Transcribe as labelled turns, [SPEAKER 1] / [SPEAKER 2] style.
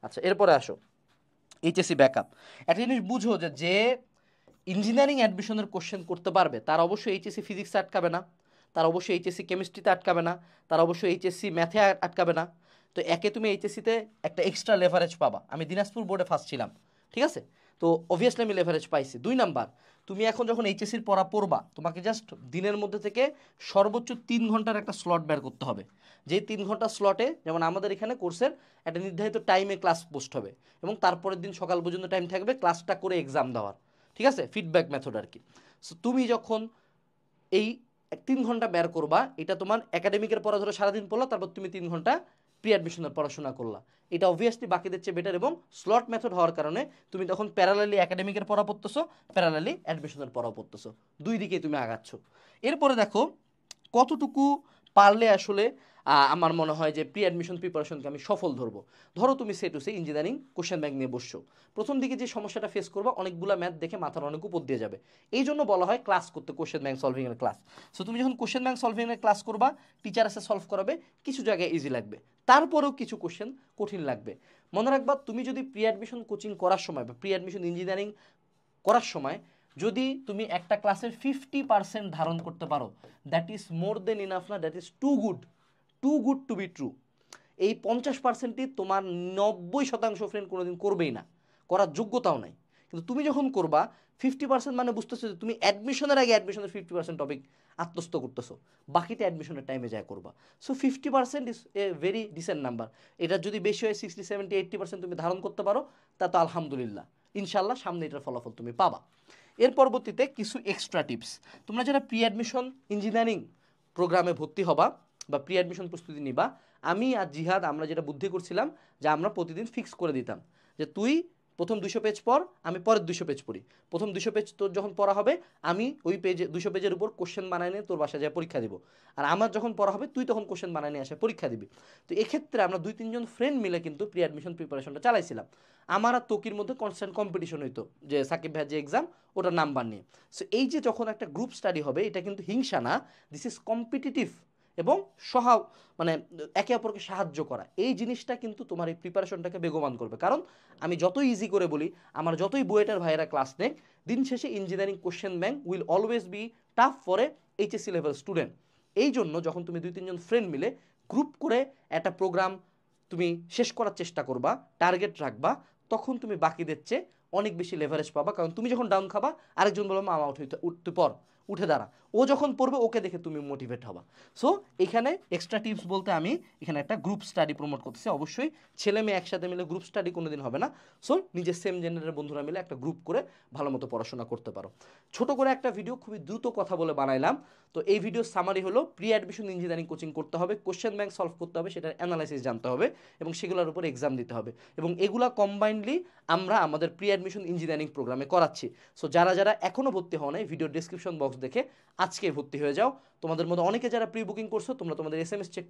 [SPEAKER 1] আচ্ছা এরপরে আসো এইচএসসি ব্যাকআপ। একটা জিনিস বুঝো যে যে ইঞ্জিনিয়ারিং অ্যাডমিশনের কোশ্চেন করতে পারবে তার অবশ্যই এইচএসসি ফিজিক্সে আটকাবে না, তার অবশ্যই এইচএসসি কেমিস্ট্রিতে আটকাবে না, তার অবশ্যই এইচএসসি ম্যাথে আটকাবে না। তো একে তুমি এইচএসসিতে একটা এক্সট্রা লেভারেজ পাবা। আমি দিনাজপুর বোর্ডে ফার্স্ট ছিলাম, ঠিক আছে? তো অবভিয়াসলি আমি লেভারেজ পাইছি। 2 নাম্বার, তুমি এখন যখন এইচএসসির পড়া পড়বা তোমাকে জাস্ট দিনের মধ্যে থেকে সর্বোচ্চ 3 ঘন্টার একটা স্লট বের করতে হবে। যেই 3 ঘন্টা স্লটে যেমন আমাদের এখানে কোর্সের একটা নির্ধারিত টাইমে ক্লাস পোস্ট হবে এবং তারপরের দিন সকাল পর্যন্ত টাইম থাকবে ক্লাসটা করে এক্সাম দেওয়ার, ঠিক আছে? ফিডব্যাক মেথড আর কি। সো তুমি যখন এই 3 ঘন্টা বের করবা, এটা তোমার একাডেমিকের পড়া ধরো সারাদিন পড়লা, তারপর তুমি 3 ঘন্টা প্রি অ্যাডমিশনের পড়াশোনা করলা, এটা অবভিয়াসলি বাকিদের চেয়ে বেটার এবং স্লট মেথড হওয়ার কারণে তুমি তখন প্যারালালি একাডেমিকের পড়া পড়তেছো, প্যারালালি অ্যাডমিশনের পড়া পড়তেছো, দুই দিকেই তুমি আগাচ্ছ। এরপরে দেখো কতটুকু পারলে আসলে আমার মনে হয় যে প্রি অ্যাডমিশন প্রিপারেশনকে আমি সফল ধরবো। ধরো তুমি সে টু সে ইঞ্জিনিয়ারিং কোশ্চেন ব্যাংক নিয়ে বসছো, প্রথম দিকে যে সমস্যাটা ফেস করবা অনেকগুলো ম্যাথ দেখে মাথার অনেক উপর দিয়ে যাবে। এই জন্য বলা হয় ক্লাস করতে, কোশ্চেন ব্যাংক সলভিং এর ক্লাস। সো তুমি যখন কোশ্চেন ব্যাংক সলভিং এর ক্লাস করবা, টিচার এসে সলভ করাবে, কিছু জায়গায় ইজি লাগবে, তারপরেও কিছু কোশ্চেন কঠিন লাগবে। মনে রাখবা তুমি যদি প্রি অ্যাডমিশন কোচিং করার সময় বা প্রি অ্যাডমিশন ইঞ্জিনিয়ারিং করার সময় যদি তুমি একটা ক্লাসের 50% ধারণ করতে পারো, that is more than enough না, that is too good to be true. এই 50%ই তোমার 90% ফ্রেন্ড কোনোদিন করবেই না, করার যোগ্যতাও নাই। কিন্তু তুমি যখন করবা 50% মানে বুঝতেছো যে তুমি অ্যাডমিশনের আগে অ্যাডমিশনের 50% টপিক আত্মস্থ করতেছো, বাকিটা অ্যাডমিশনের টাইমে যায় করবা। So 50% is a very dissent number. এটা যদি বেশি হয় 60, 70, 80% তুমি ধারণ করতে পারো, তা তো আলহামদুলিল্লাহ, ইনশাল্লাহ সামনে এটার ফলাফল তুমি পাবা। এর পরবর্তীতে কিছু এক্সট্রা টিপস। তোমরা যারা প্রি অ্যাডমিশন ইঞ্জিনিয়ারিং প্রোগ্রামে ভর্তি হবা বা প্রি অ্যাডমিশন প্রস্তুতি নিবা, আমি আর জিহাদ আমরা যেটা বুদ্ধি করছিলাম যে আমরা প্রতিদিন ফিক্স করে দিতাম যে তুই প্রথম 200 পেজ পড়, আমি পরের 200 পেজ পড়ি। প্রথম 200 পেজ তোর যখন পড়া হবে আমি ওই পেজে 200 পেজের উপর কোশ্চেন বানায় নিয়ে তোর বাসায় যায় পরীক্ষা দিব, আর আমার যখন পড়া হবে তুই তখন কোশ্চেন বানায় নিয়ে আসে পরীক্ষা দিবি। তো এক্ষেত্রে আমরা 2-3 জন ফ্রেন্ড মিলে কিন্তু প্রি অ্যাডমিশন প্রিপারেশনটা চালাইছিলাম। আমার আর তোকির মধ্যে কনস্ট্যান্ট কম্পিটিশন হইতো যে সাকিব ভাইয়ের যে এক্সাম ওটার নাম্বার নিয়ে। সো এই যে যখন একটা গ্রুপ স্টাডি হবে এটা কিন্তু হিংসা না, দিস ইজ কম্পিটিটিভ এবং মানে একে অপরকে সাহায্য করা, এই জিনিসটা কিন্তু তোমার এই প্রিপারেশনটাকে বেগবান করবে। কারণ আমি যতই ইজি করে বলি, আমার যতই বুয়েটের ভাইয়েরা ক্লাস নেই, দিন শেষে engineering question bank will always be tough for a HSC level student. এই জন্য যখন তুমি 2-3 জন ফ্রেন্ড মিলে গ্রুপ করে একটা প্রোগ্রাম তুমি শেষ করার চেষ্টা করবা, টার্গেট রাখবা, তখন তুমি বাকিদের চেয়ে অনেক বেশি লেভারেজ পাবা। কারণ তুমি যখন ডাউন খাবা আরেকজন বলবো মামা উঠতে পর, উঠে দাঁড়া, ও যখন পড়বে ওকে দেখে তুমি মোটিভেট হবা। সো এখানে এক্সট্রা টিপস বলতে আমি এখানে একটা গ্রুপ স্টাডি প্রমোট করতেছি। অবশ্যই ছেলে মেয়ে একসাথে মিলে গ্রুপ স্টাডি কোনোদিন হবে না। সো নিজের সেম জেনারের বন্ধুরা মিলে একটা গ্রুপ করে ভালো মতো পড়াশোনা করতে পারো। ছোট করে একটা ভিডিও খুবই দ্রুত কথা বলে বানাইলাম। তো এই ভিডিও সামারি হলো প্রি অ্যাডমিশন ইঞ্জিনিয়ারিং কোচিং করতে হবে, কোশ্চেন ব্যাংক সলভ করতে হবে, সেটার অ্যানালাইসিস জানতে হবে এবং সেগুলোর উপর এক্সাম দিতে হবে এবং এগুলা কম্বাইন্ডলি আমরা আমাদের প্রি অ্যাডমিশন ইঞ্জিনিয়ারিং প্রোগ্রামে করাচ্ছি। সো যারা যারা এখনও ভর্তি হওয়া নাই ভিডিও ডিসক্রিপশন বক্স দেখে আজকে ভর্তি হয়ে যাও। তোমাদের মধ্যে অনেকে যারা প্রি বুকিং করছো তোমরা তোমাদের SMS চেক